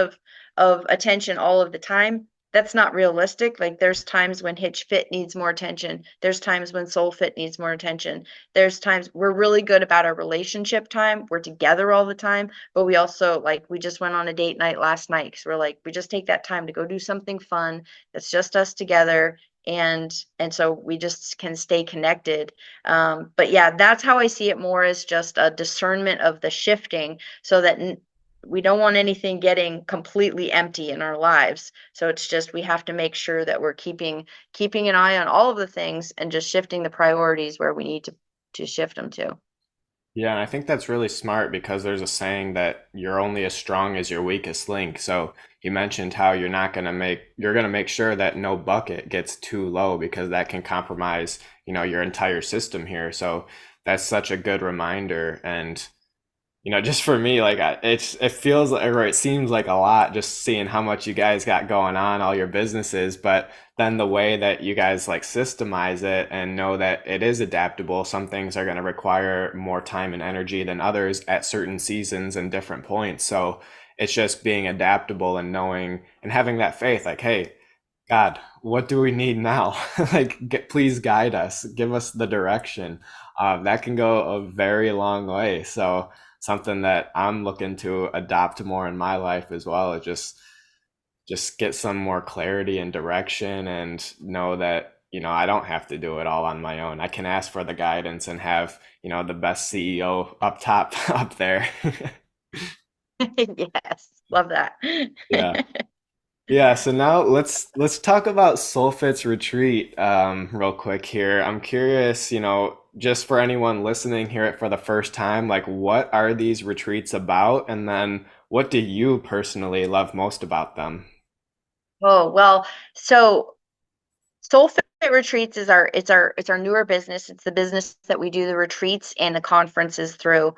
of attention all of the time. That's not realistic. Like there's times when Hitch Fit needs more attention. There's times when Soul Fit needs more attention. There's times we're really good about our relationship time. We're together all the time, but we also, like, we just went on a date night last night because we're like, we just take that time to go do something fun. It's just us together. And so we just can stay connected. But yeah, that's how I see it, more as just a discernment of the shifting, so that we don't want anything getting completely empty in our lives. So it's just we have to make sure that we're keeping an eye on all of the things and just shifting the priorities where we need to shift them to. Yeah, and I think that's really smart because there's a saying that you're only as strong as your weakest link. So you mentioned how you're gonna make sure that no bucket gets too low because that can compromise, your entire system here. So that's such a good reminder. And just for me, like it feels like, or it seems like a lot just seeing how much you guys got going on, all your businesses, but then the way that you guys like systemize it and know that it is adaptable. Some things are going to require more time and energy than others at certain seasons and different points. So it's just being adaptable and knowing and having that faith, like, hey, God, what do we need now? Like, please guide us, give us the direction. That can go a very long way. So something that I'm looking to adopt more in my life as well is just get some more clarity and direction and know that, I don't have to do it all on my own. I can ask for the guidance and have, the best CEO up top up there. Yes, love that. Yeah. Yeah, so now let's talk about SoulFit's retreat real quick here. I'm curious, just for anyone listening, hear it for the first time, like what are these retreats about? And then what do you personally love most about them? Oh, well, so SoulFit Retreats is our newer business. It's the business that we do the retreats and the conferences through.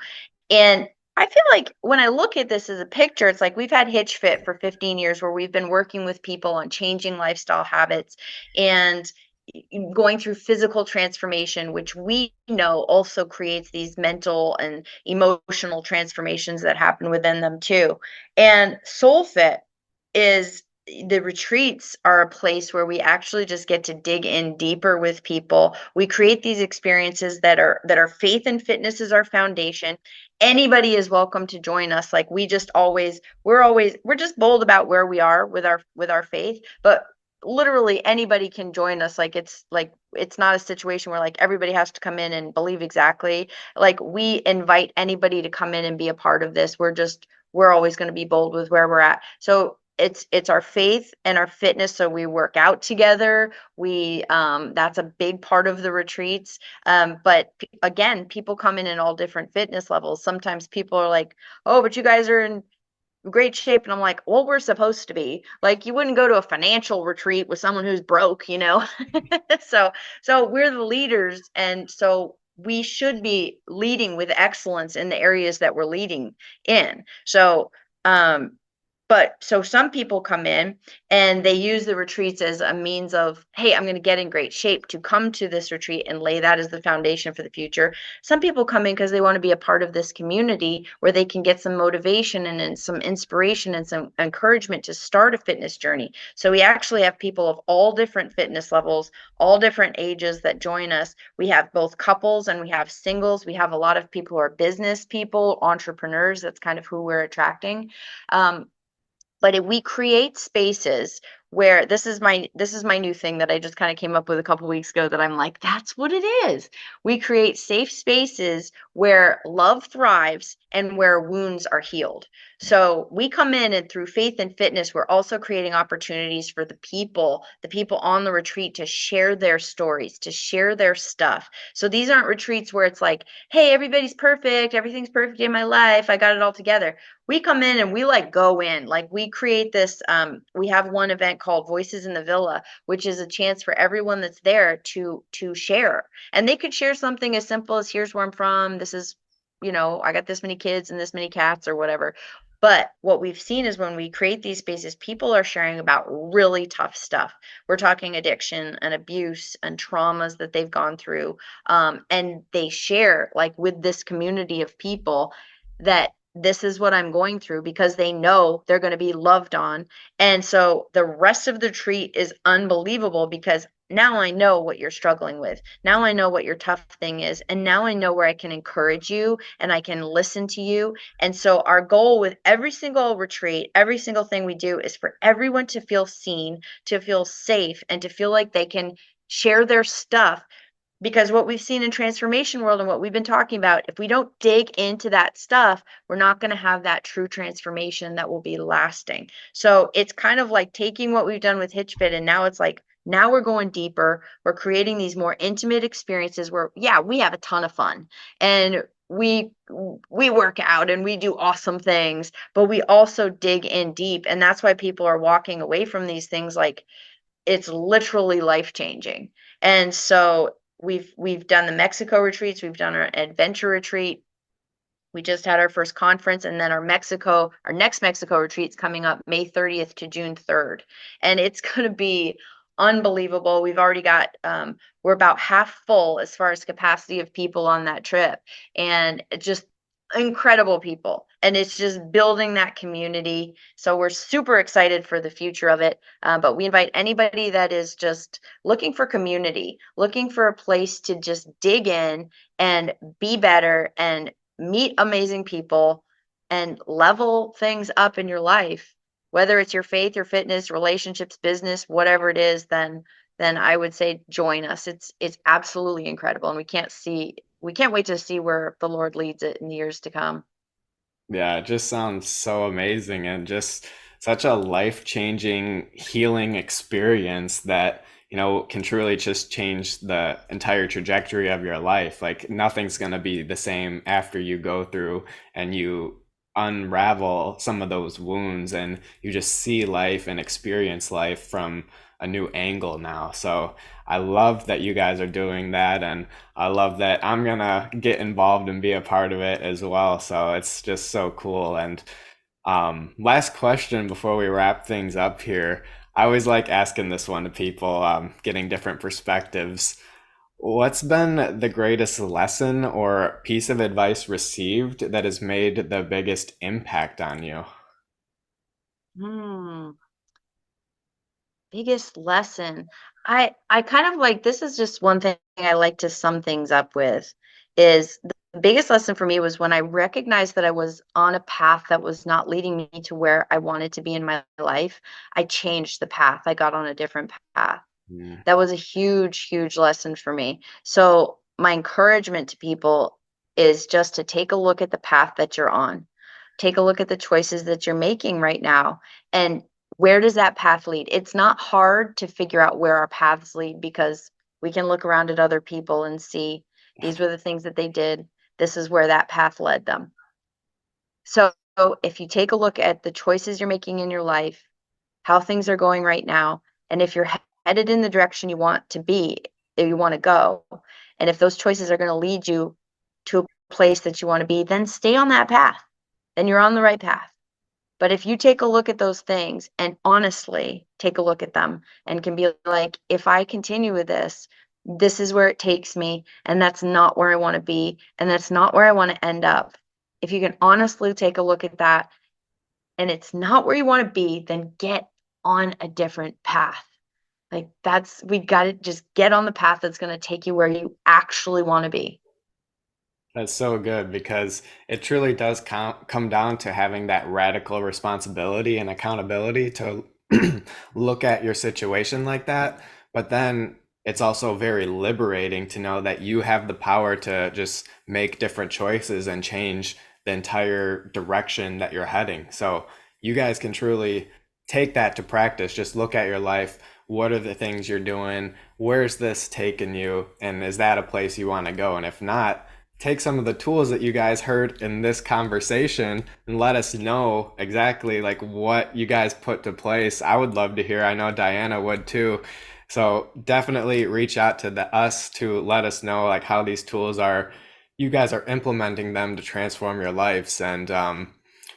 And I feel like when I look at this as a picture, it's like we've had Hitch Fit for 15 years, where we've been working with people on changing lifestyle habits. And going through physical transformation, which we know also creates these mental and emotional transformations that happen within them too. And SoulFit is the retreats are a place where we actually just get to dig in deeper with people. We create these experiences that are faith and fitness is our foundation. Anybody is welcome to join us. Like we're just bold about where we are with our faith, but literally anybody can join us. It's not a situation where like everybody has to come in and believe exactly. Like we invite anybody to come in and be a part of this. We're always going to be bold with where we're at. So it's our faith and our fitness. So we work out together. We That's a big part of the retreats. But again, people come in all different fitness levels. Sometimes people are like, oh, but you guys are in great shape. And I'm like, well, we're supposed to be. Like, you wouldn't go to a financial retreat with someone who's broke, you know? so so we're the leaders, and so we should be leading with excellence in the areas that we're leading in. Um but so some people come in and they use the retreats as a means of, hey, I'm going to get in great shape to come to this retreat and lay that as the foundation for the future. Some people come in because they want to be a part of this community where they can get some motivation and some inspiration and some encouragement to start a fitness journey. So we actually have people of all different fitness levels, all different ages that join us. We have both couples and we have singles. We have a lot of people who are business people, entrepreneurs. That's kind of who we're attracting. But we create spaces where this is my new thing that I just kind of came up with a couple weeks ago that I'm like, that's what it is. We create safe spaces where love thrives and where wounds are healed. So we come in, and through faith and fitness, we're also creating opportunities for the people on the retreat, to share their stories, to share their stuff. So these aren't retreats where it's like, hey, everybody's perfect, everything's perfect in my life, I got it all together. We come in and we like go in, like we create this. We have one event called Voices in the Villa, which is a chance for everyone that's there to share. And they could share something as simple as, here's where I'm from, this is, I got this many kids and this many cats or whatever. But what we've seen is when we create these spaces, people are sharing about really tough stuff. We're talking addiction and abuse and traumas that they've gone through. And they share, like, with this community of people, that this is what I'm going through, because they know they're going to be loved on. And so the rest of the treat is unbelievable, because now I know what you're struggling with. Now I know what your tough thing is. And now I know where I can encourage you and I can listen to you. And so our goal with every single retreat, every single thing we do, is for everyone to feel seen, to feel safe, and to feel like they can share their stuff. Because what we've seen in transformation world and what we've been talking about, if we don't dig into that stuff, we're not going to have that true transformation that will be lasting. So it's kind of like taking what we've done with HitchFit, and now it's like, now we're going deeper. We're creating these more intimate experiences where, yeah, we have a ton of fun and we work out and we do awesome things, but we also dig in deep. And that's why people are walking away from these things like it's literally life changing. And so we've done the Mexico retreats, we've done our adventure retreat. We just had our first conference, and then our next Mexico retreat's coming up May 30th to June 3rd. And it's going to be unbelievable. We've already got, we're about half full as far as capacity of people on that trip, and just incredible people. And it's just building that community. So we're super excited for the future of it. But we invite anybody that is just looking for community, looking for a place to just dig in and be better and meet amazing people and level things up in your life, whether it's your faith, your fitness, relationships, business, whatever it is, then I would say join us. It's absolutely incredible, and we can't wait to see where the Lord leads it in the years to come. Yeah, it just sounds so amazing and just such a life-changing healing experience that, can truly just change the entire trajectory of your life. Like nothing's going to be the same after you go through and you unravel some of those wounds and you just see life and experience life from a new angle now. So I love that you guys are doing that, and I love that I'm gonna get involved and be a part of it as well. So it's just so cool. And last question before we wrap things up here. I always like asking this one to people, getting different perspectives. What's been the greatest lesson or piece of advice received that has made the biggest impact on you? Hmm. Biggest lesson. I kind of like this is just one thing I like to sum things up with is the biggest lesson for me was when I recognized that I was on a path that was not leading me to where I wanted to be in my life. I changed the path. I got on a different path. Mm. That was a huge, huge lesson for me. So my encouragement to people is just to take a look at the path that you're on. Take a look at the choices that you're making right now. And where does that path lead? It's not hard to figure out where our paths lead because we can look around at other people and see these were the things that they did. This is where that path led them. So if you take a look at the choices you're making in your life, how things are going right now, and if you're headed in the direction you want to be, if you want to go, and if those choices are going to lead you to a place that you want to be, then stay on that path. Then you're on the right path. But if you take a look at those things and honestly take a look at them and can be like, if I continue with this, this is where it takes me, and that's not where I want to be, and that's not where I want to end up. If you can honestly take a look at that and it's not where you want to be, then get on a different path. Like that's, we got to just get on the path that's going to take you where you actually want to be. That's so good because it truly does come down to having that radical responsibility and accountability to look at your situation like that. But then it's also very liberating to know that you have the power to just make different choices and change the entire direction that you're heading. So you guys can truly take that to practice. Just look at your life. What are the things you're doing? Where's this taking you? And is that a place you want to go? And if not, take some of the tools that you guys heard in this conversation and let us know exactly like what you guys put to place. I would love to hear. I know Diana would too. So definitely reach out to us to let us know like how these tools are, you guys are implementing them to transform your lives. And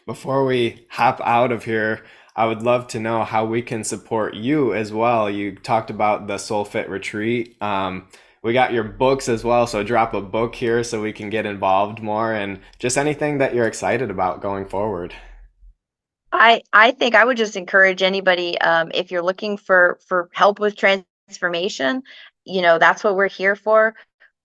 before we hop out of here, I would love to know how we can support you as well. You talked about the SoulFIT retreat. We got your books as well, so drop a book here so we can get involved more and just anything that you're excited about going forward. I think I would just encourage anybody, if you're looking for help with transformation, that's what we're here for.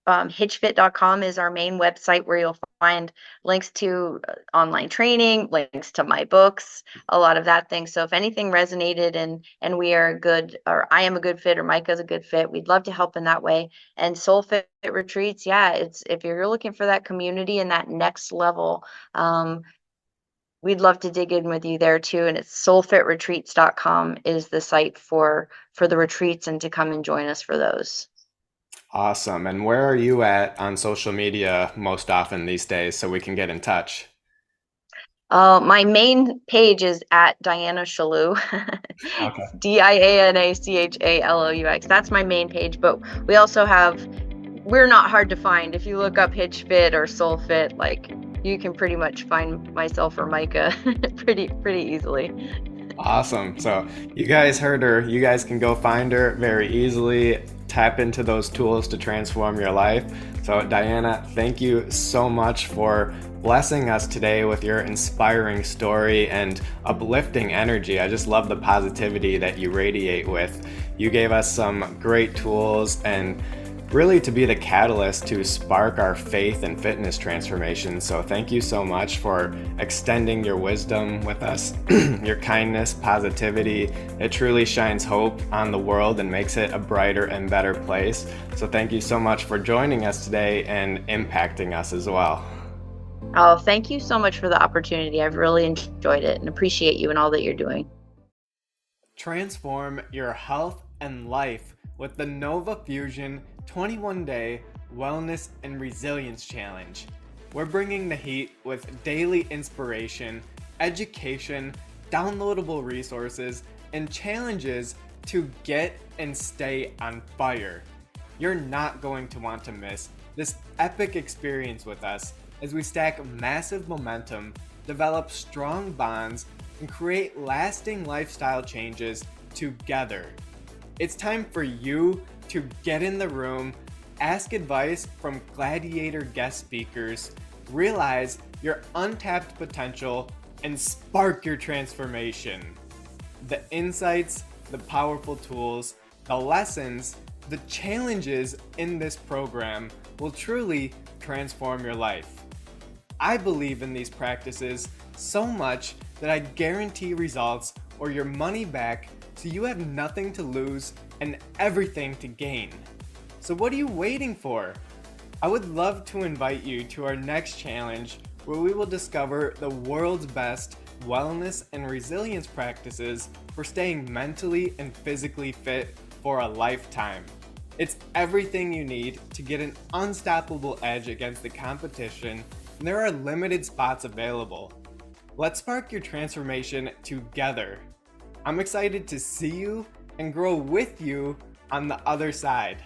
Hitchfit.com is our main website where you'll find links to online training, links to my books, a lot of that thing. So if anything resonated and we are a good, or I am a good fit, or Micah's a good fit, we'd love to help in that way. And SoulFit Retreats, yeah, it's if you're looking for that community and that next level, we'd love to dig in with you there too. And it's soulfitretreats.com is the site for the retreats and to come and join us for those. Awesome. And where are you at on social media most often these days so we can get in touch? My main page is at Diana Chaloux. It's Okay. DianaChalaux. That's my main page, but we also have, we're not hard to find. If you look up HitchFit or SoulFit, like you can pretty much find myself or Micah pretty easily. Awesome. So you guys heard her. You guys can go find her very easily. Tap into those tools to transform your life. So, Diana, thank you so much for blessing us today with your inspiring story and uplifting energy. I just love the positivity that you radiate with. You gave us some great tools and really to be the catalyst to spark our faith and fitness transformation. So thank you so much for extending your wisdom with us, your kindness, positivity. It truly shines hope on the world and makes it a brighter and better place. So thank you so much for joining us today and impacting us as well. Oh, thank you so much for the opportunity. I've really enjoyed it and appreciate you and all that you're doing. Transform your health and life with the Nova Fusion 21-day Wellness and Resilience Challenge. We're bringing the heat with daily inspiration, education, downloadable resources, and challenges to get and stay on fire. You're not going to want to miss this epic experience with us as we stack massive momentum, develop strong bonds, and create lasting lifestyle changes together. It's time for you to get in the room, ask advice from gladiator guest speakers, realize your untapped potential, and spark your transformation. The insights, the powerful tools, the lessons, the challenges in this program will truly transform your life. I believe in these practices so much that I guarantee results or your money back, so you have nothing to lose and everything to gain. So what are you waiting for? I would love to invite you to our next challenge, where we will discover the world's best wellness and resilience practices for staying mentally and physically fit for a lifetime. It's everything you need to get an unstoppable edge against the competition, and there are limited spots available. Let's spark your transformation together. I'm excited to see you and grow with you on the other side.